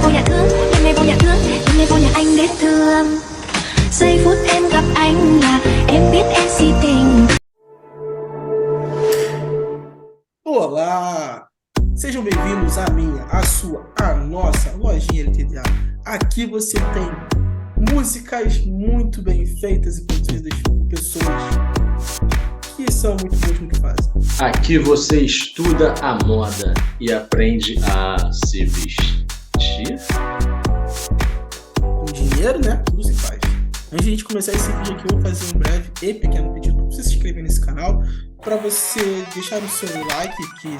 vô nhà thương, đêm nay vô nhà thương, đêm nay vô nhà anh để thương. Giây phút em gặp anh là em biết em si tình. Olá! Sejam bem-vindos à minha, a sua, a nossa lojinha LTDA. Aqui você tem músicas muito bem feitas e produzidas por pessoas que são muito boas no que fazem. Aqui você estuda a moda e aprende a se vestir. Com dinheiro, né? Tudo se faz. Antes de a gente começar esse vídeo aqui, eu vou fazer um breve e pequeno pedido para você se inscrever nesse canal, para você deixar o seu like, que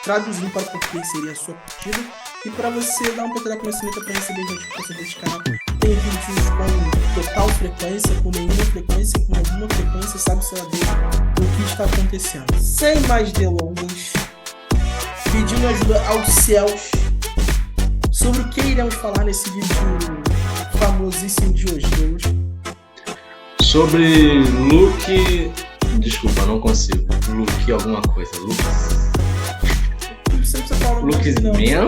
traduzindo para português seria a sua curtida, e para você dar um pequeno conhecimento para receber notificação desse canal. Tem vídeos com total frequência, com nenhuma frequência, com alguma frequência, sabe-se lá dele o que está acontecendo. Sem mais delongas, pedindo ajuda aos céus sobre o que iremos falar nesse vídeo famosíssimo de hoje, Deus. Sobre look... Desculpa, não consigo. Look alguma coisa. Você não precisa falar o Look nome, man?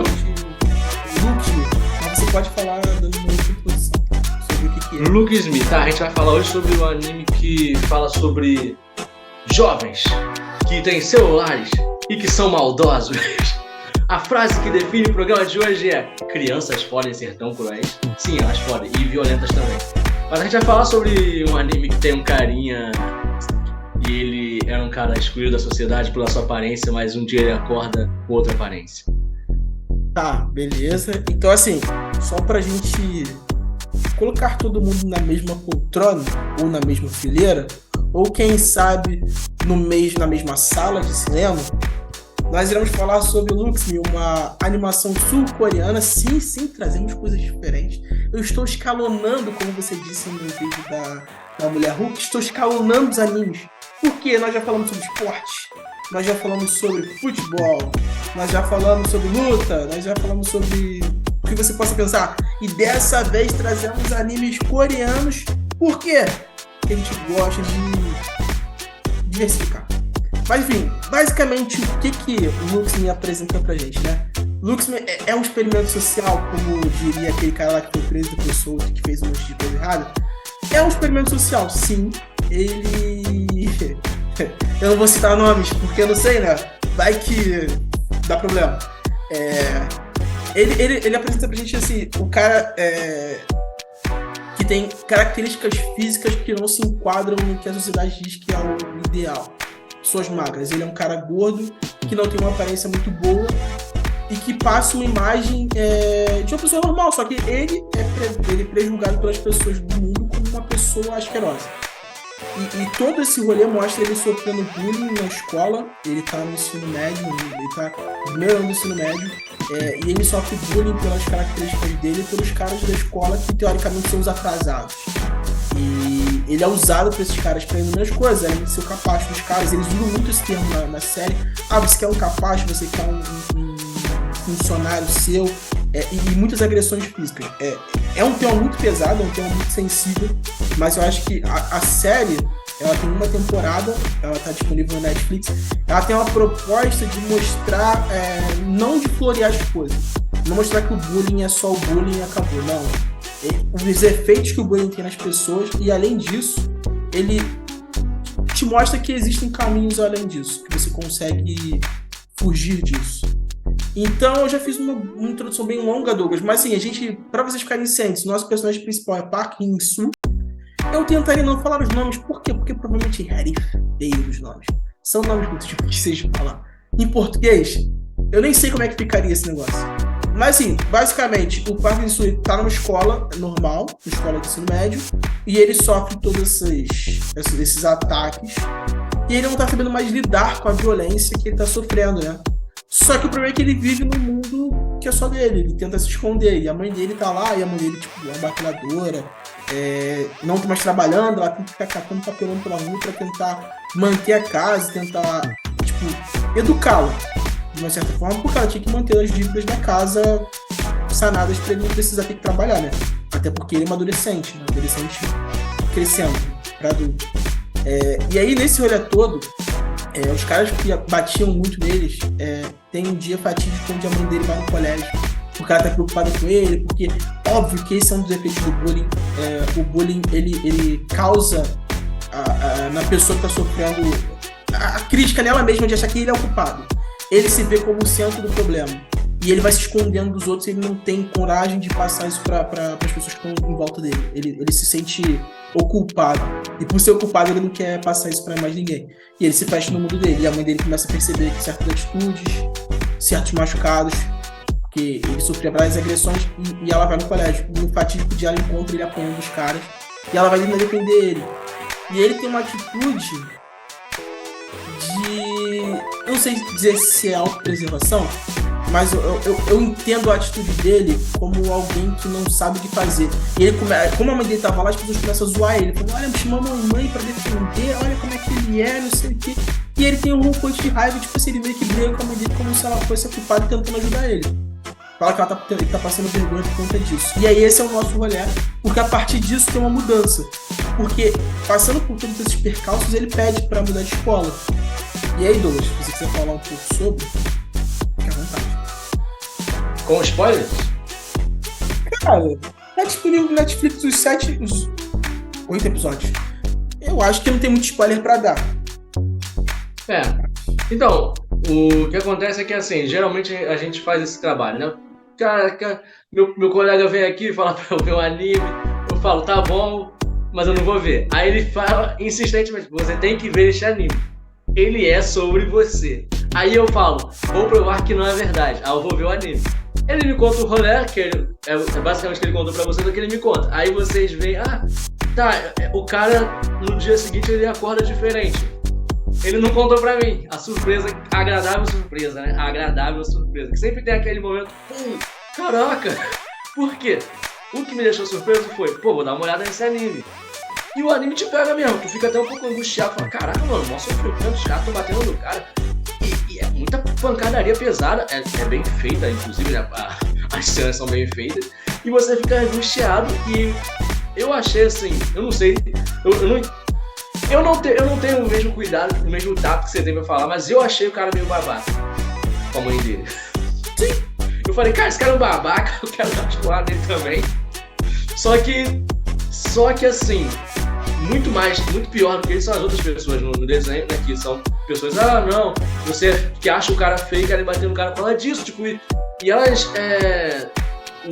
Look, mas você pode falar dando uma outra introdução sobre o que é. Look Me, tá? A gente vai falar hoje sobre o anime que fala sobre jovens que têm celulares e que são maldosos. A frase que define o programa de hoje é: crianças podem ser tão cruéis? Sim, elas podem, e violentas também. Mas a gente vai falar sobre um anime que tem um carinha e ele era um cara excluído da sociedade pela sua aparência, mas um dia ele acorda com outra aparência. Tá, beleza. Então assim, só pra gente colocar todo mundo na mesma poltrona, ou na mesma fileira, ou quem sabe na mesma sala de cinema, nós iremos falar sobre Look Me, uma animação sul-coreana. Sim, trazemos coisas diferentes. Eu estou escalonando, como você disse no vídeo da Mulher Hulk, estou escalonando os animes. Porque nós já falamos sobre esporte, nós já falamos sobre futebol, nós já falamos sobre luta, nós já falamos sobre o que você possa pensar. E dessa vez trazemos animes coreanos. Por quê? Porque a gente gosta de diversificar. Mas enfim, basicamente o que o Look Me apresenta pra gente, né? Look Me é um experimento social, como diria aquele cara lá que foi preso depois solto, que fez um monte de coisa errada. É um experimento social, sim. Ele... eu não vou citar nomes, porque eu não sei, né? Vai que dá problema. Ele apresenta pra gente assim, o cara que tem características físicas que não se enquadram no que a sociedade diz que é o ideal. Pessoas magras. Ele é um cara gordo, que não tem uma aparência muito boa e que passa uma imagem de uma pessoa normal, só que ele é prejulgado pelas pessoas do mundo como uma pessoa asquerosa. E todo esse rolê mostra ele sofrendo bullying na escola. Ele tá no ensino médio, ele tá no primeiro ano do ensino médio, e ele sofre bullying pelas características dele e pelos caras da escola que teoricamente são os atrasados. E ele é usado por esses caras para inúmeras coisas, além de ser o capacho dos caras. Eles usam muito esse termo na série. Você quer um capacho, você quer um funcionário seu, e muitas agressões físicas. É um tema muito pesado, é um tema muito sensível, mas eu acho que a série, ela tem uma temporada, ela tá disponível na Netflix, ela tem uma proposta de mostrar, não de florear as coisas, não mostrar que o bullying é só o bullying e acabou, não. Os efeitos que o bullying tem nas pessoas, e além disso, ele te mostra que existem caminhos além disso, que você consegue fugir disso. Então eu já fiz uma introdução bem longa, Douglas, mas assim, para vocês ficarem cientes, nosso personagem principal é Park In-soo. Eu tentaria não falar os nomes, por quê? Porque provavelmente é feio os nomes. São nomes muito difíceis de falar. Em português, eu nem sei como é que ficaria esse negócio. Mas assim, basicamente, o Park In-soo tá numa escola normal, uma escola de ensino médio, e ele sofre todos esses ataques, e ele não tá sabendo mais lidar com a violência que ele tá sofrendo, né? Só que o problema é que ele vive num mundo que é só dele, ele tenta se esconder, e a mãe dele tá lá, e a mãe dele, tipo, é uma batalhadora, não tá mais trabalhando, ela tem que ficar catando papelão pela rua pra tentar manter a casa, tentar, tipo, educá-la, de uma certa forma, porque ela tinha que manter as dívidas da casa sanadas pra ele não precisar ter que trabalhar, né? Até porque ele é um adolescente crescendo pra adulto. E aí, nesse rolê todo, os caras que batiam muito neles, tem um dia fatídico onde a mãe dele vai no colégio porque ela tá preocupada com ele, porque óbvio que esse é um dos efeitos do bullying. O bullying, ele causa na pessoa que tá sofrendo a crítica nela mesma de achar que ele é o culpado. Ele se vê como o centro do problema. E ele vai se escondendo dos outros, ele não tem coragem de passar isso para as pessoas que estão em volta dele. Ele se sente o culpado. E por ser o culpado, ele não quer passar isso para mais ninguém. E ele se fecha no mundo dele. E a mãe dele começa a perceber que certas atitudes, certos machucados, que ele sofria várias agressões, e ela vai no colégio. No fatídico dia, ela encontra ele apanhando os caras. E ela vai tentar defender ele. E ele tem uma atitude de... Eu não sei dizer se é autopreservação, mas eu entendo a atitude dele como alguém que não sabe o que fazer. E ele como a mãe dele tava lá, as pessoas começam a zoar ele. Falando, olha, me chamou a mamãe pra defender, olha como é que ele é, não sei o quê. E ele tem um ponto de raiva, tipo assim, ele meio que briga com a mãe dele como se ela fosse a culpada tentando ajudar ele. Fala que ele tá passando vergonha por conta disso. E aí esse é o nosso rolê, porque a partir disso tem uma mudança. Porque passando por todos esses percalços, ele pede pra mudar de escola. E aí, Douglas, se você quiser falar um pouco sobre, fique à vontade. Com spoilers? Cara, tá disponível no Netflix os 8 episódios. Eu acho que não tem muito spoiler pra dar. Então, o que acontece é que, assim, geralmente a gente faz esse trabalho, né? Cara, meu colega vem aqui e fala pra eu ver um anime, eu falo, tá bom, mas eu não vou ver. Aí ele fala insistentemente, você tem que ver este anime. Ele é sobre você. Aí eu falo, vou provar que não é verdade. Aí eu vou ver o anime. Ele me conta o rolê, que é basicamente o que ele contou pra vocês, é o que ele me conta. Aí vocês veem, o cara, no dia seguinte, ele acorda diferente. Ele não contou pra mim. A surpresa, a agradável surpresa, né? A agradável surpresa. Que sempre tem aquele momento, caraca, por quê? O que me deixou surpreso foi, vou dar uma olhada nesse anime. E o anime te pega mesmo, tu fica até um pouco angustiado, fala, caraca, mano, mó sofrimento, os caras tão batendo no cara. E é muita pancadaria pesada, é bem feita, inclusive, né? As cenas são bem feitas. E você fica angustiado e eu achei assim, eu não sei, eu não tenho o mesmo cuidado, o mesmo tato que você tem pra falar, mas eu achei o cara meio babaca com a mãe dele. Sim. Eu falei, cara, esse cara é um babaca, eu quero dar de lado dele também. Só que assim, muito pior do que são as outras pessoas no desenho, né? Que são pessoas, não, você que acha o cara feio, querem bater no cara por causa disso, tipo, e elas,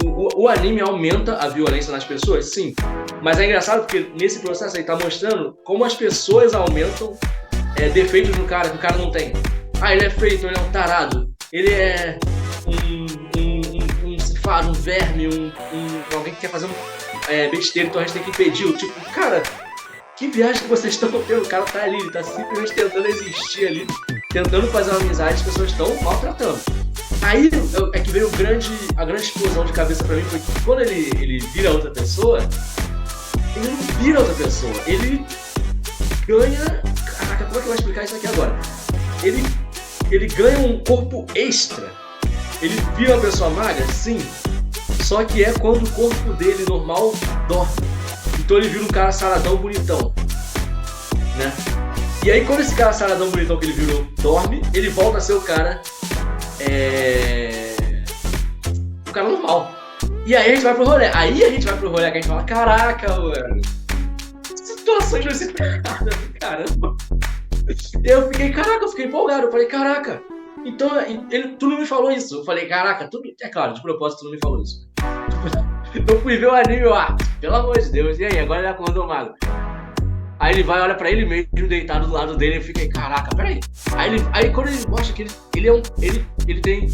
o anime aumenta a violência nas pessoas, sim, mas é engraçado porque nesse processo aí tá mostrando como as pessoas aumentam defeitos no cara que o cara não tem. Ele é feio, então ele é um tarado, ele é um safado, um verme, alguém que quer fazer besteira, então a gente tem que impedir. Tipo, cara, que viagem que vocês estão tendo? O cara tá ali, ele tá simplesmente tentando existir ali, tentando fazer uma amizade, as pessoas estão maltratando. Aí é que veio a grande explosão de cabeça pra mim, foi que quando ele vira outra pessoa, ele não vira outra pessoa, ele ganha... Caraca, como é que eu vou explicar isso aqui agora? Ele ganha um corpo extra, ele vira uma pessoa magra, sim, só que é quando o corpo dele normal dorme. Então ele vira um cara saradão bonitão, né? E aí quando esse cara saradão bonitão que ele virou dorme, ele volta a ser o cara normal. E aí a gente vai pro rolê. Aí a gente vai pro rolê que a gente fala, caraca, mano, situações vai ser caramba. Eu fiquei empolgado. Eu falei, caraca, então tu não me falou isso. Eu falei, caraca, é claro, de propósito tu não me falou isso. Eu fui ver o anime, pelo amor de Deus, e aí, agora ele acordou magro. Aí ele vai, olha pra ele mesmo, deitado do lado dele, eu fiquei, caraca, peraí. Aí quando ele mostra que ele tem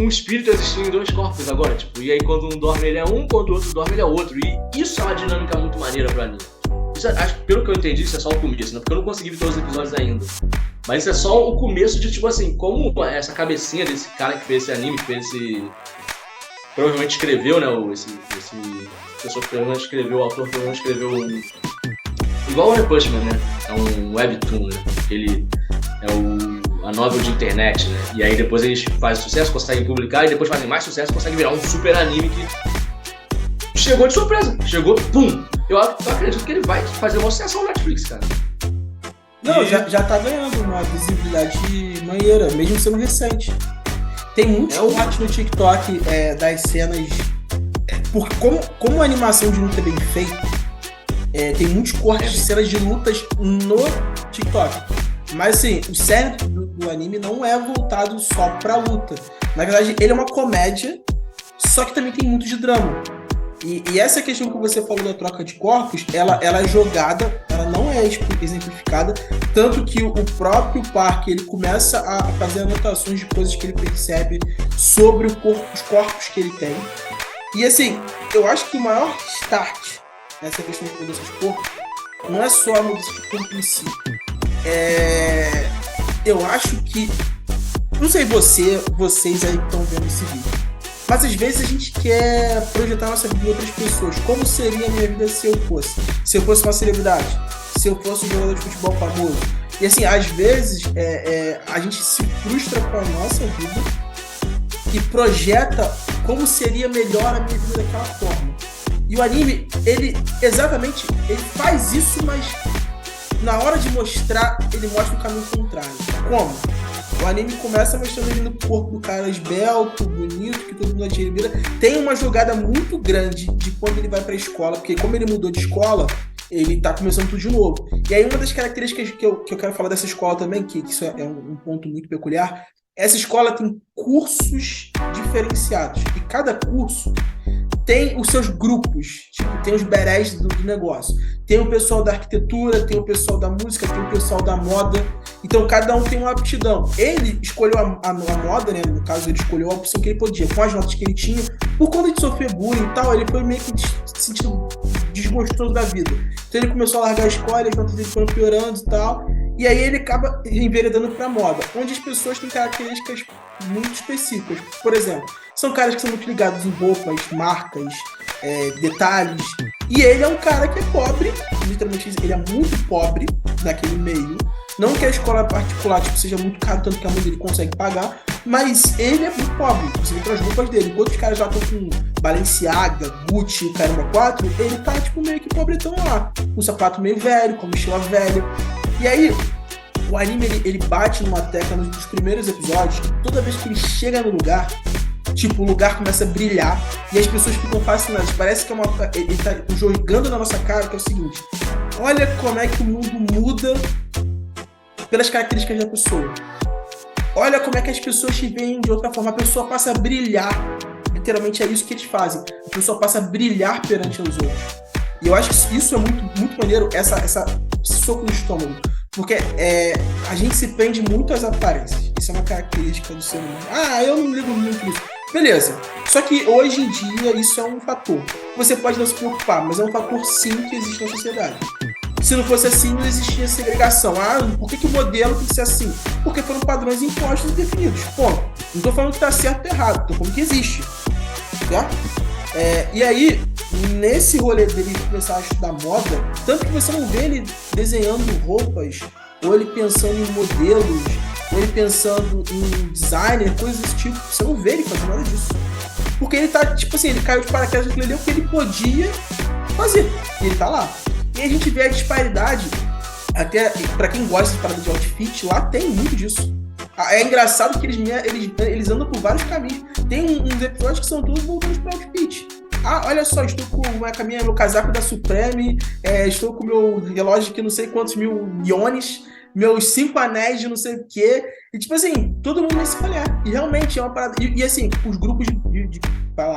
um espírito existindo em 2 corpos agora, tipo, e aí quando um dorme ele é um, quando o outro dorme ele é outro. E isso é uma dinâmica muito maneira pra mim. Isso, pelo que eu entendi, isso é só o começo, né? Porque eu não consegui ver todos os episódios ainda. Mas isso é só o começo de, tipo assim, como essa cabecinha desse cara que fez esse anime, que fez esse... Provavelmente escreveu, né, esse pessoa que provavelmente escreveu, o autor provavelmente escreveu igual o One Punch Man, né, é um webtoon, né, ele é a novel de internet, né, e aí depois eles fazem sucesso, conseguem publicar, e depois fazem mais sucesso, conseguem virar um super anime que chegou de surpresa, pum, eu acredito que ele vai fazer uma sucesso no Netflix, cara. Não, já tá ganhando uma visibilidade maneira, mesmo sendo recente. Tem muitos cortes no TikTok das cenas. Porque como a animação de luta é bem feita, tem muitos cortes de cenas de lutas no TikTok. Mas assim, o cerne do anime não é voltado só pra luta. Na verdade, ele é uma comédia, só que também tem muito de drama. E essa questão que você falou da troca de corpos, ela é jogada, ela não é exemplificada, tanto que o próprio Park, ele começa a fazer anotações de coisas que ele percebe sobre os corpos que ele tem. E assim, eu acho que o maior start nessa questão de mudança de corpo não é só a mudança de corpo em si. Eu acho que, não sei vocês aí que estão vendo esse vídeo, mas às vezes a gente quer projetar nossa vida em outras pessoas. Como seria a minha vida se eu fosse? Se eu fosse uma celebridade? Se eu fosse um jogador de futebol famoso? E assim, às vezes a gente se frustra com a nossa vida e projeta como seria melhor a minha vida daquela forma. E o anime, ele faz isso, mas na hora de mostrar, ele mostra o caminho contrário. Como? O anime começa mostrando ele no corpo do cara esbelto, bonito, que todo mundo admira. Tem uma jogada muito grande de quando ele vai pra escola, porque como ele mudou de escola, ele tá começando tudo de novo. E aí uma das características que eu quero falar dessa escola também, que isso é um ponto muito peculiar, essa escola tem cursos diferenciados. E cada curso tem os seus grupos, tipo, tem os berés do negócio. Tem o pessoal da arquitetura, tem o pessoal da música, tem o pessoal da moda. Então, cada um tem uma aptidão. Ele escolheu a moda, né? No caso, ele escolheu a opção que ele podia, com as notas que ele tinha. Por conta de sofrer bullying e tal, ele foi meio que se sentindo desgostoso da vida. Então, ele começou a largar a escola, as notas dele foram piorando e tal. E aí, ele acaba enveredando pra moda, onde as pessoas têm características muito específicas. Por exemplo, são caras que são muito ligados em roupas, marcas, detalhes. E ele é um cara que é pobre, literalmente ele é muito pobre naquele meio. Não que a escola particular seja muito caro, tanto que a mãe dele consegue pagar, mas ele é muito pobre, você vê as roupas dele. Enquanto os caras lá estão com Balenciaga, Gucci, o caramba 4, ele tá meio que pobretão lá, com um sapato meio velho, com mochila velha. E aí, o anime ele bate numa tecla nos primeiros episódios, que toda vez que ele chega no lugar, tipo, o lugar começa a brilhar e as pessoas ficam fascinadas. Parece que ele tá jogando na nossa cara, que é o seguinte: olha como é que o mundo muda pelas características da pessoa. Olha como é que as pessoas te veem de outra forma. A pessoa passa a brilhar. Literalmente é isso que eles fazem. A pessoa passa a brilhar perante os outros. E eu acho que isso é muito, muito maneiro, esse soco no estômago. Porque a gente se prende muito às aparências. Isso é uma característica do ser humano. Eu não ligo muito nisso. Beleza. Só que hoje em dia isso é um fator. Você pode não se preocupar, mas é um fator sim que existe na sociedade. Se não fosse assim, não existia segregação. Por que o modelo tem que ser assim? Porque foram padrões impostos e definidos. Ponto. Não tô falando que tá certo ou errado, tô falando que existe. Tá? E aí, nesse rolê dele começar a estudar moda, tanto que você não vê ele desenhando roupas, ou ele pensando em modelos, ou ele pensando em designer, coisas desse tipo. Você não vê ele fazendo nada disso. Porque ele tá, tipo assim, ele caiu de paraquedas naquele ali, o que ele podia fazer. E ele tá lá. E a gente vê a disparidade, até pra quem gosta de parada de outfit, lá tem muito disso. É engraçado que eles andam por vários caminhos. Tem uns episódios que são todos voltados pra outfit. Olha só, estou com meu casaco da Supreme, estou com meu relógio de não sei quantos mil iones, meus 5 anéis de não sei o quê. E tipo assim, todo mundo vai se falhar. E realmente é uma parada. E assim, os grupos de... Vai lá.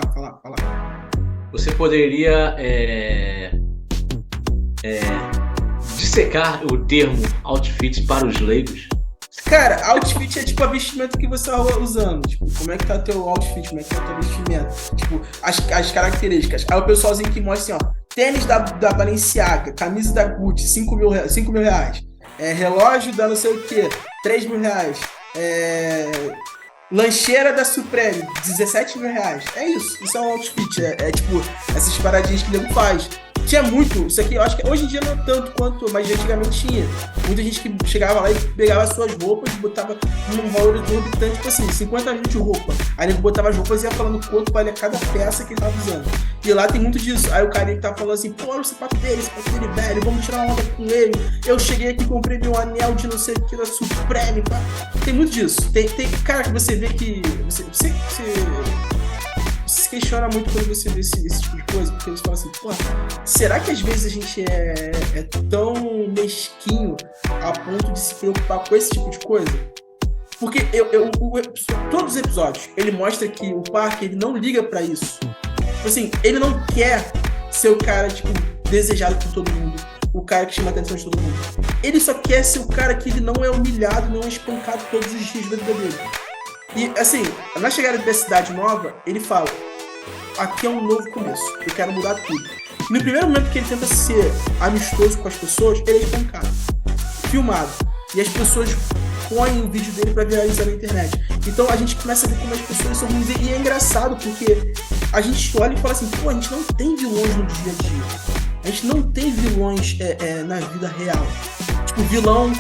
Você poderia dissecar o termo outfit para os leigos? Cara, outfit é tipo a vestimenta que você tá usando. Tipo, como é que tá teu outfit, como é que tá teu vestimento. Tipo, as características. Aí o pessoalzinho que mostra assim, ó, tênis da Balenciaga, camisa da Gucci, 5 mil reais. Relógio da não sei o que, 3 mil reais. Lancheira da Supreme, 17 mil reais. É isso é um outfit. Tipo, essas paradinhas que o nego faz. tinha muito, isso aqui eu acho que hoje em dia não tanto quanto, mas antigamente tinha. Muita gente que chegava lá e pegava as suas roupas e botava um valor exorbitante, tipo assim, 50 mil de roupa. Aí ele botava as roupas e ia falando quanto valia cada peça que ele tava usando. E lá tem muito disso. Aí o cara que tava falando assim, pô, olha o sapato dele velho, vamos tirar uma onda com ele. Eu cheguei aqui e comprei meu anel de não sei o que da Supreme, pá. Tem muito disso. Tem cara que você vê que. Você se questiona muito quando você vê esse tipo de coisa, porque eles falam assim, pô, será que às vezes a gente é tão mesquinho a ponto de se preocupar com esse tipo de coisa? Porque todos os episódios, ele mostra que o Parker, ele não liga pra isso. Assim, ele não quer ser o cara, tipo, desejado por todo mundo, o cara que chama a atenção de todo mundo. Ele só quer ser o cara que ele não é humilhado, não é espancado todos os dias da vida dele. E, assim, na chegada da cidade nova, ele fala, aqui é um novo começo, eu quero mudar tudo. E no primeiro momento que ele tenta ser amistoso com as pessoas, ele é espancado, filmado. E as pessoas põem o vídeo dele pra viralizar na internet. Então a gente começa a ver como as pessoas são ruins. E é engraçado, porque a gente olha e fala assim, pô, a gente não tem vilões no dia a dia. A gente não tem vilões na vida real. Tipo, vilão.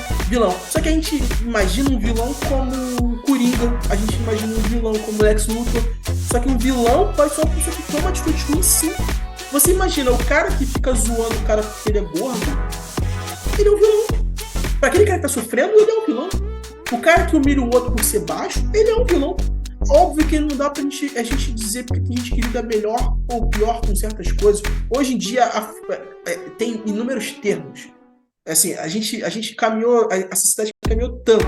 Só que a gente imagina um vilão como Coringa, a gente imagina um vilão como Lex Luthor. Só que um vilão pode ser uma pessoa que toma atitude ruim, sim. Você imagina, o cara que fica zoando o cara porque ele é gordo, ele é um vilão. Pra aquele cara que tá sofrendo, ele é um vilão. O cara que humilha o outro por ser baixo, ele é um vilão. Óbvio que não dá pra gente dizer porque tem gente que lida melhor ou pior com certas coisas. Hoje em dia tem inúmeros termos. Assim, a gente caminhou, a sociedade caminhou tanto,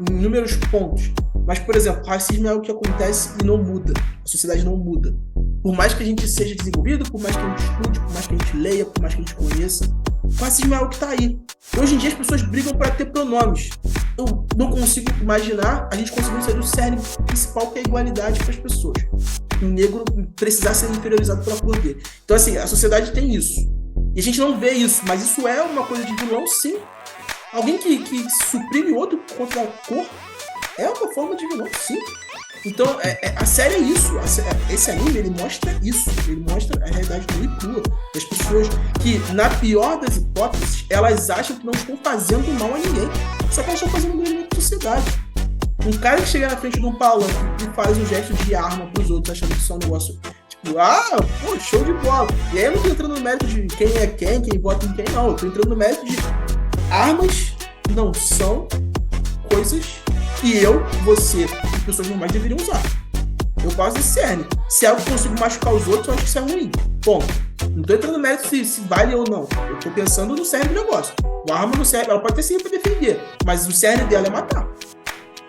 em inúmeros pontos. Mas, por exemplo, racismo é algo que acontece e não muda. A sociedade não muda. Por mais que a gente seja desenvolvido, por mais que a gente estude, por mais que a gente leia, por mais que a gente conheça, o racismo é algo que tá aí. Hoje em dia as pessoas brigam para ter pronomes. Eu não consigo imaginar a gente conseguindo sair do cerne principal, que é a igualdade para as pessoas. O negro precisar ser inferiorizado pela cor dele. Então, assim, a sociedade tem isso. E a gente não vê isso, mas isso é uma coisa de vilão, sim. Alguém que suprime o outro por conta da cor é uma forma de vilão, sim. Então, a série é isso. Esse anime, ele mostra isso. Ele mostra a realidade nua e crua. Das pessoas que, na pior das hipóteses, elas acham que não estão fazendo mal a ninguém. Só que elas estão fazendo mal à sociedade. Um cara que chega na frente de um palanque e faz um gesto de arma pros outros, achando que isso é um negócio... Tipo, pô, show de bola. E aí eu não tô entrando no mérito de quem é quem vota em quem, não. Eu tô entrando no mérito de armas não são coisas que eu, você e pessoas normais deveriam usar. Eu passo desse cerne. Se é algo que eu consigo machucar os outros, eu acho que isso é ruim. Bom, não tô entrando no mérito se vale ou não. Eu tô pensando no cerne do negócio. Uma arma não serve, ela pode ter sim pra defender, mas o cerne dela é matar.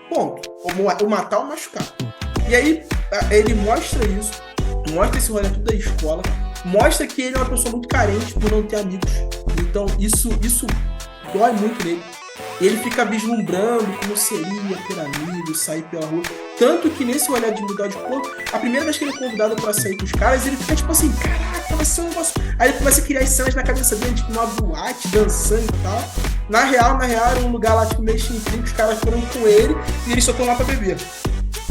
Ponto. Ou matar ou machucar. E aí, ele mostra isso, mostra esse rolê tudo da escola, mostra que ele é uma pessoa muito carente por não ter amigos. Então, isso dói muito nele. Ele fica vislumbrando como seria ter amigos, sair pela rua. Tanto que nesse olhar de mudar de cor, a primeira vez que ele é convidado pra sair com os caras, ele fica tipo assim, caraca, vai ser um negócio... Aí ele começa a criar as cenas na cabeça dele, tipo uma boate, dançando e tal. Na real, era um lugar lá, tipo, meio chinfrim, os caras foram com ele e eles só estão lá pra beber.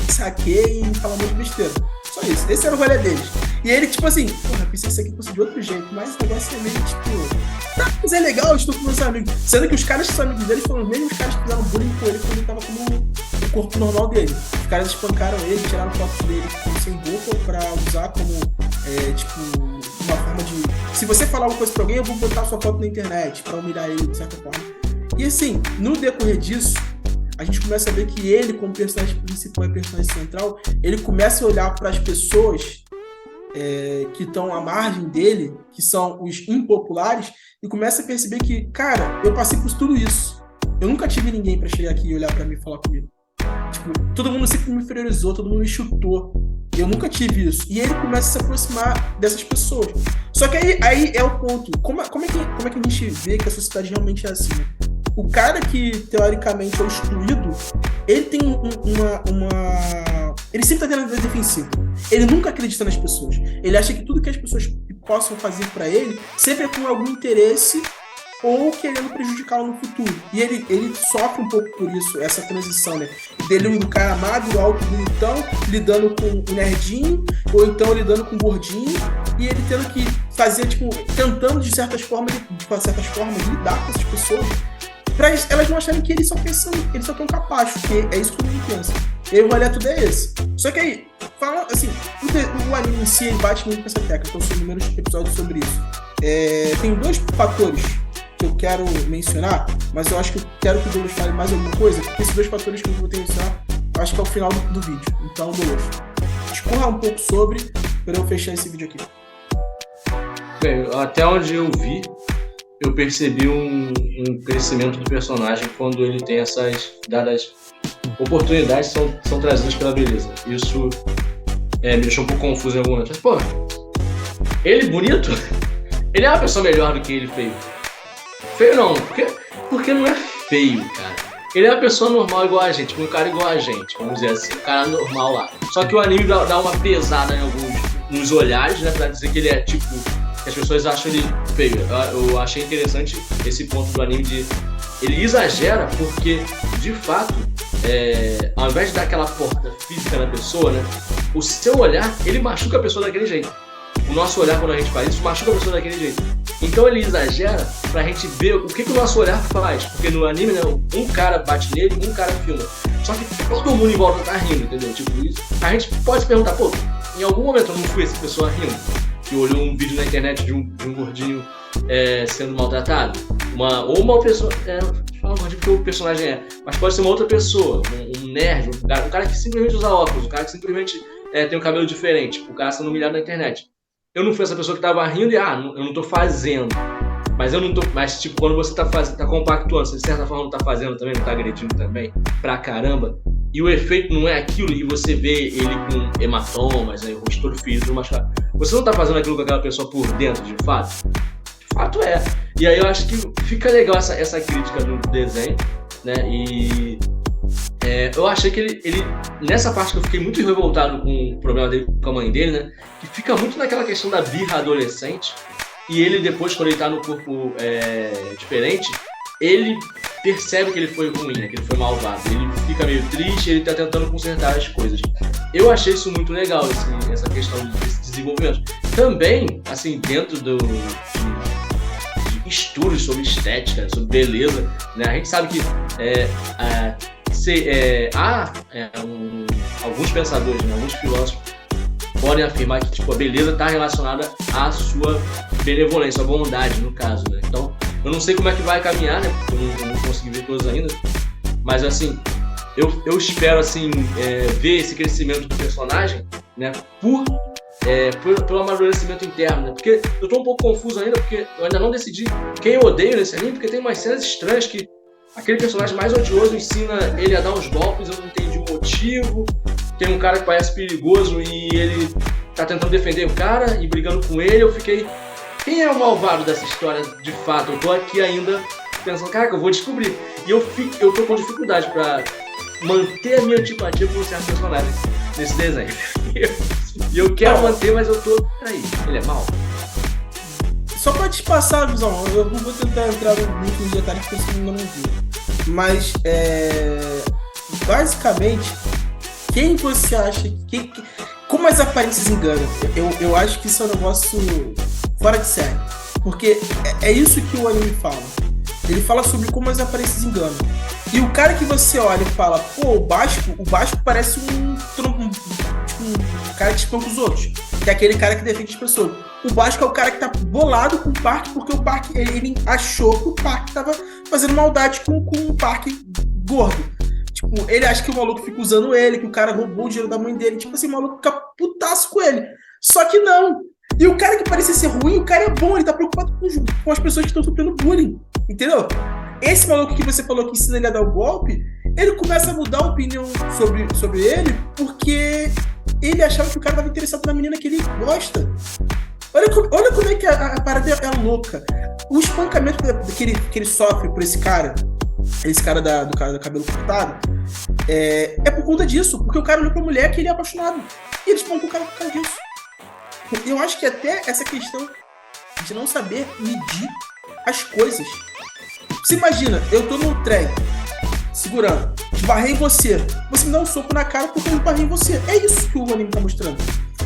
Saquei e fala muito besteira. Só isso. Esse era o rolê deles. E ele, tipo assim, porra, pensei que isso aqui fosse de outro jeito, mas o negócio é meio, tipo... Tá, mas é legal, eu estou com meus amigos. Sendo que os caras que são amigos dele foram os mesmos caras que fizeram bullying com ele quando ele tava como o corpo normal dele. Os caras espancaram ele, tiraram fotos dele sem roupa pra usar como, tipo, uma forma de... Se você falar alguma coisa pra alguém, eu vou botar sua foto na internet pra humilhar ele, de certa forma. E assim, no decorrer disso, a gente começa a ver que ele, como personagem principal e personagem central, ele começa a olhar para as pessoas que estão à margem dele, que são os impopulares, e começa a perceber que, cara, eu passei por tudo isso. Eu nunca tive ninguém para chegar aqui e olhar para mim e falar comigo. Tipo, todo mundo sempre me inferiorizou, todo mundo me chutou. Eu nunca tive isso. E ele começa a se aproximar dessas pessoas. Só que aí é o ponto. Como é que a gente vê que a sociedade realmente é assim, né? O cara que, teoricamente, é o excluído, ele tem ele sempre tá tendo defensivo. Ele nunca acredita nas pessoas. Ele acha que tudo que as pessoas possam fazer pra ele sempre é com algum interesse ou querendo prejudicá-lo no futuro. E ele sofre um pouco por isso, essa transição, né? Dele do cara magro, alto, bonitão, lidando com o nerdinho, ou então lidando com o gordinho, e ele tendo que fazer, tipo, tentando de certas formas lidar com essas pessoas, pra elas não acharem que ele só quer um capacho, porque é isso que todo mundo pensa. E o rolê tudo é esse. Só que aí, fala assim, o anime em si, ele bate muito com essa tecla, então são inúmeros episódios sobre isso. Tem 2 fatores que eu quero mencionar, mas eu acho que eu quero que o Douglas fale mais alguma coisa, porque esses 2 fatores que eu vou mencionar, eu acho que é o final do vídeo. Então, Douglas, discorra um pouco sobre, para eu fechar esse vídeo aqui. Bem, até onde eu vi, eu percebi um crescimento do personagem quando ele tem essas dadas oportunidades que são trazidas pela beleza. Isso me deixou um pouco confuso em algum momento. Mas, pô, ele bonito, ele é uma pessoa melhor do que ele feio. Feio não, porque não é feio, cara. Ele é uma pessoa normal igual a gente, um cara igual a gente, vamos dizer assim, um cara normal lá. Só que o anime dá uma pesada em nos olhares, né, pra dizer que ele é tipo, que as pessoas acham ele feio. Eu achei interessante esse ponto do anime de ele exagera porque, de fato, ao invés de dar aquela porrada física na pessoa, né, o seu olhar, ele machuca a pessoa daquele jeito. O nosso olhar, quando a gente faz isso, machuca a pessoa daquele jeito. Então ele exagera pra gente ver o que o nosso olhar faz. Porque no anime, né, um cara bate nele, um cara filma. Só que todo mundo em volta tá rindo, entendeu? Tipo isso. A gente pode se perguntar, pô, em algum momento eu não fui essa pessoa rindo? Que olhou um vídeo na internet de um gordinho sendo maltratado? Ou uma pessoa... fala gordinho porque o personagem mas pode ser uma outra pessoa, um nerd, um cara que simplesmente usa óculos, um cara que simplesmente tem um cabelo diferente, o cara sendo humilhado na internet. Eu não fui essa pessoa que tava rindo e, eu não tô fazendo. Mas, tipo, quando você tá compactuando, você de certa forma não tá fazendo também, não tá agredindo também, pra caramba, e o efeito não é aquilo, e você vê ele com hematomas, o rosto todo ferido, machucado. Você não tá fazendo aquilo com aquela pessoa por dentro, de fato? De fato é. E aí eu acho que fica legal essa crítica do desenho, né, e... eu achei que ele, nessa parte que eu fiquei muito revoltado com o problema dele com a mãe dele, né? Que fica muito naquela questão da birra adolescente. E ele depois, quando ele tá no corpo diferente, ele percebe que ele foi ruim, né? Que ele foi malvado. Ele fica meio triste, ele tá tentando consertar as coisas. Eu achei isso muito legal, essa questão desse desenvolvimento. Também, assim, dentro de estudos sobre estética, sobre beleza, né? A gente sabe que alguns pensadores, né, alguns filósofos podem afirmar que tipo, a beleza está relacionada à sua benevolência, à bondade, no caso, né? Então, eu não sei como é que vai caminhar, né? Porque eu não consegui ver todos ainda, mas assim, eu espero assim ver esse crescimento do personagem, né? Pelo amadurecimento interno, né? Porque eu tô um pouco confuso ainda, porque eu ainda não decidi quem eu odeio nesse anime, porque tem umas cenas estranhas que aquele personagem mais odioso ensina ele a dar uns golpes, eu não entendi o motivo. Tem um cara que parece perigoso e ele tá tentando defender o cara e brigando com ele. Eu fiquei, quem é o malvado dessa história de fato? Eu tô aqui ainda pensando, cara, que eu vou descobrir. E eu tô com dificuldade pra manter a minha antipatia por um certo personagem nesse desenho. E eu quero manter, mas eu tô... Peraí, ele é mau? Só pra te passar a visão, eu não vou tentar entrar muito nos detalhes porque você ainda não viu. Mas, basicamente, quem você acha que... Como as aparências enganam? Eu acho que isso é um negócio fora de série. Porque é isso que o anime fala. Ele fala sobre como as aparências enganam. E o cara que você olha e fala, pô, o Basco parece um cara que espanca os outros. Que é aquele cara que defende as pessoas. O Basco é o cara que tá bolado com o Parque, porque o Parque, ele achou que o Parque tava fazendo maldade com o Parque gordo. Tipo, ele acha que o maluco fica usando ele, que o cara roubou o dinheiro da mãe dele. Tipo assim, o maluco fica putaço com ele. Só que não. E o cara que parecia ser ruim, o cara é bom, ele tá preocupado com as pessoas que estão sofrendo bullying. Entendeu? Esse maluco que você falou que ensina ele a dar o golpe, ele começa a mudar a opinião sobre ele porque ele achava que o cara estava interessado na menina que ele gosta. Olha como é que a parada é louca. O espancamento que ele sofre por esse cara do cara do cabelo cortado, é por conta disso, porque o cara olhou pra mulher que ele é apaixonado. E ele espancou o cara por causa disso. Eu acho que até essa questão de não saber medir as coisas. Você imagina, eu tô no trem, segurando, esbarrei em você me dá um soco na cara porque eu esbarrei em você. É isso que o anime tá mostrando.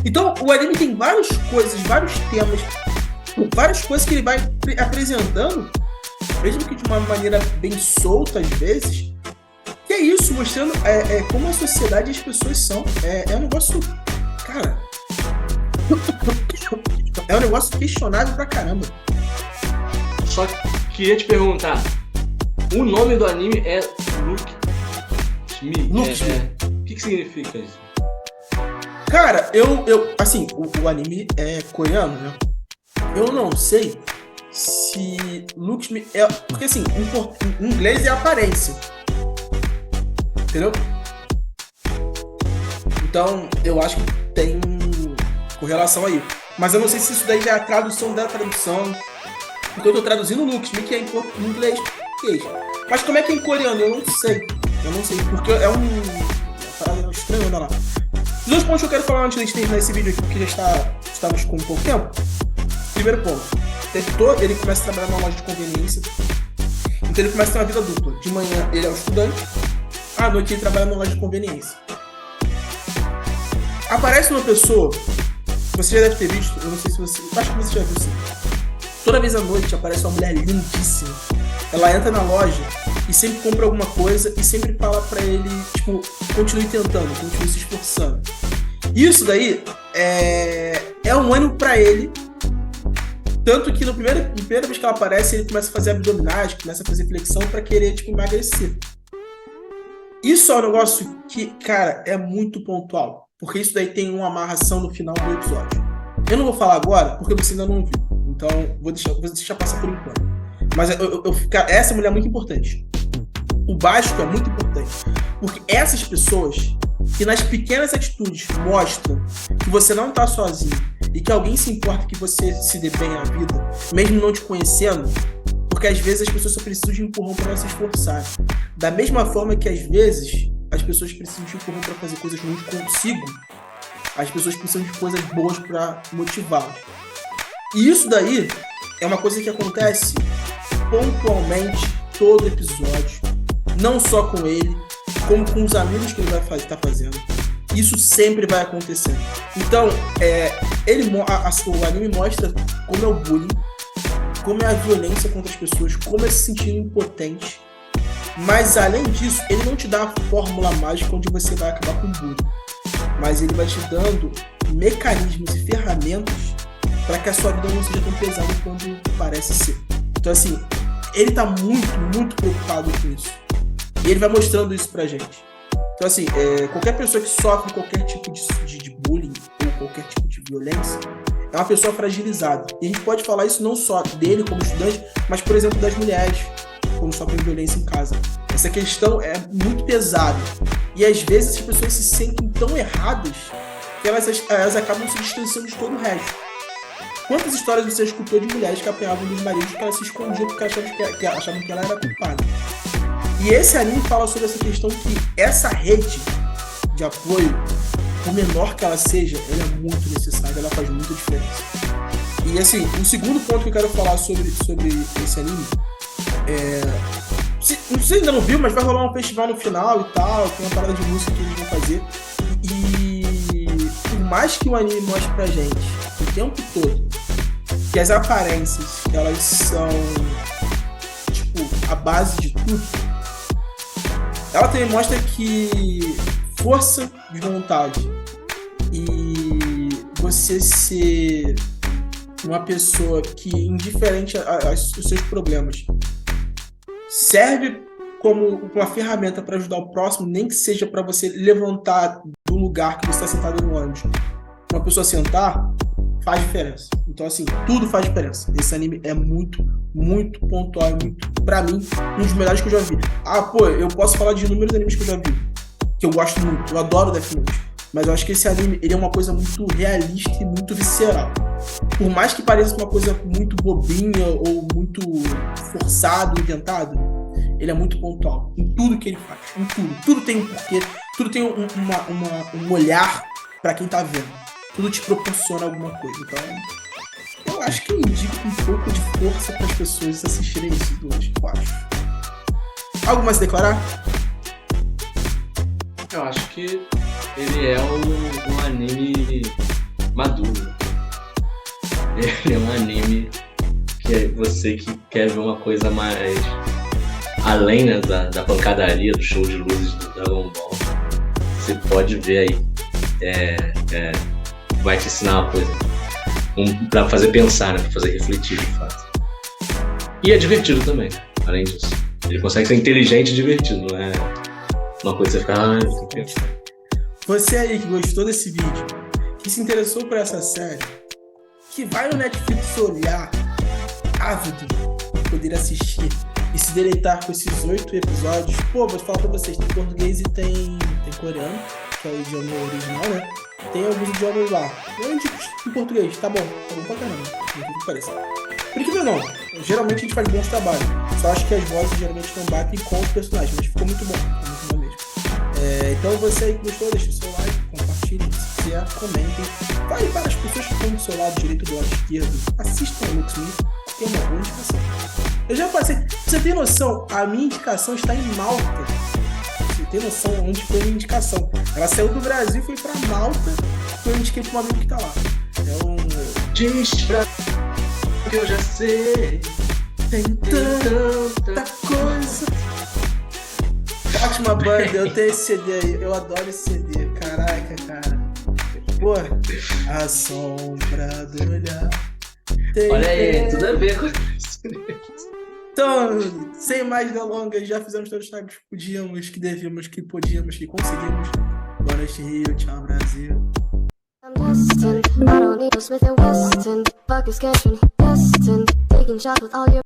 Então, o anime tem várias coisas, vários temas, várias coisas que ele vai apresentando, mesmo que de uma maneira bem solta às vezes, que é isso, mostrando como a sociedade e as pessoas são. É um negócio, cara, é um negócio questionável pra caramba. Só queria te perguntar, o nome do anime é Look Me. O que significa isso? Cara, eu assim, o anime é coreano, né? Eu não sei se Look Me é... Porque assim, em inglês é aparência. Entendeu? Então, eu acho que tem correlação aí. Mas eu não sei se isso daí já é a tradução da tradução. Porque eu tô traduzindo Look Me, que é em inglês. Mas como é que é em coreano? Eu não sei. Porque é uma parada estranha, olha lá. Os dois pontos que eu quero falar antes de terminar esse vídeo aqui, porque estamos com pouco tempo. Primeiro ponto. O tempo todo ele começa a trabalhar numa loja de conveniência. Então ele começa a ter uma vida dupla. De manhã ele é o estudante, à noite ele trabalha numa loja de conveniência. Aparece uma pessoa, você já deve ter visto, eu não sei se você... Acho que você já viu sim. Toda vez à noite aparece uma mulher lindíssima. Ela entra na loja e sempre compra alguma coisa e sempre fala pra ele, tipo, continue tentando, continue se esforçando. Isso daí é um ânimo pra ele. Tanto que na primeira vez que ela aparece, ele começa a fazer abdominais, começa a fazer flexão pra querer, tipo, emagrecer. Isso é um negócio que, cara, é muito pontual. Porque isso daí tem uma amarração no final do episódio. Eu não vou falar agora, porque você ainda não viu. Então, vou deixar passar por enquanto. Mas essa mulher é muito importante. O básico é muito importante. Porque essas pessoas que nas pequenas atitudes mostram que você não tá sozinho e que alguém se importa que você se dê bem na vida, mesmo não te conhecendo, porque às vezes as pessoas só precisam de empurrão para se esforçar. Da mesma forma que às vezes as pessoas precisam de empurrão para fazer coisas ruins consigo, as pessoas precisam de coisas boas para motivá-las. E isso daí é uma coisa que acontece pontualmente todo episódio, não só com ele, como com os amigos que ele vai estar fazendo. Isso sempre vai acontecendo. Então, o anime mostra como é o bullying, como é a violência contra as pessoas, como é se sentir impotente. Mas, além disso, ele não te dá a fórmula mágica onde você vai acabar com o bullying. Mas ele vai te dando mecanismos e ferramentas para que a sua vida não seja tão pesada quanto parece ser. Então, assim, ele tá muito, muito preocupado com isso. E ele vai mostrando isso pra gente. Então, assim, qualquer pessoa que sofre qualquer tipo de bullying ou qualquer tipo de violência é uma pessoa fragilizada. E a gente pode falar isso não só dele como estudante, mas, por exemplo, das mulheres, quando sofrem violência em casa. Essa questão é muito pesada. E, às vezes, as pessoas se sentem tão erradas que elas acabam se distanciando de todo o resto. Quantas histórias você escutou de mulheres que apanhavam dos maridos que elas se escondiam porque achavam que ela era culpada? E esse anime fala sobre essa questão que essa rede de apoio, por menor que ela seja, ela é muito necessária, ela faz muita diferença. E assim, o segundo ponto que eu quero falar sobre esse anime você ainda não viu, mas vai rolar um festival no final e tal, tem uma parada de música que eles vão fazer. E por mais que o anime mostre pra gente o tempo todo que as aparências, elas são tipo a base de tudo, ela também mostra que força de vontade e você ser uma pessoa que, indiferente aos seus problemas, serve como uma ferramenta para ajudar o próximo, nem que seja para você levantar do lugar que você está sentado no ônibus. Uma pessoa sentar faz diferença. Então, assim, tudo faz diferença. Esse anime é muito, muito pontual, muito, pra mim, um dos melhores que eu já vi. Eu posso falar de inúmeros animes que eu já vi, que eu gosto muito, eu adoro Death Note, mas eu acho que esse anime, ele é uma coisa muito realista e muito visceral. Por mais que pareça uma coisa muito bobinha ou muito forçado, inventado, ele é muito pontual em tudo que ele faz, em tudo. Tudo tem um porquê, tudo tem um olhar pra quem tá vendo. Tudo te proporciona alguma coisa. Então, eu acho que eu indico um pouco de força para as pessoas assistirem esses dois, eu acho. Algo mais a declarar? Eu acho que ele é um anime maduro. Ele é um anime que é você que quer ver uma coisa mais além, né, da pancadaria, do show de luzes do Dragon Ball. Você pode ver aí. Vai te ensinar uma coisa. Pra fazer pensar, né? Pra fazer refletir, de fato. E é divertido também, além disso. Ele consegue ser inteligente e divertido, não é uma coisa que você fica... Você aí que gostou desse vídeo, que se interessou por essa série, que vai no Netflix olhar, ávido, poder assistir e se deleitar com esses 8 episódios. Pô, vou falar pra vocês, tem português e tem coreano, que é o idioma original, né? Tem alguns idiomas lá. Eu indico em português, tá bom pra caramba, não que pareça. Por que não? Geralmente a gente faz bons trabalhos. Só acho que as vozes geralmente não batem com os personagens, mas ficou muito bom mesmo. Então você aí que gostou, deixa o seu like, compartilhe, se quiser, comentem. Fale para as pessoas que estão do seu lado direito, do lado esquerdo. Assistam o Lux Me, tem uma boa indicação. Eu já passei. Você tem noção? A minha indicação está em Malta. Você tem noção onde foi a minha indicação? Ela saiu do Brasil e foi para Malta. Eu indiquei para um amigo que tá lá. Diz pra que eu já sei. Tem tanta coisa. Ótima banda, eu tenho esse CD aí. Eu adoro esse CD. Caraca, cara. Pô, a sombra do olhar. Olha aí, tudo a ver com isso. Então, sem mais delongas, já fizemos todos os que podíamos, que devíamos, que podíamos, que conseguimos. Boa noite, Rio. Tchau, Brasil. I'm destined, I don't need a Smith & Wesson. Fuck is catching, destined. Taking shots with all your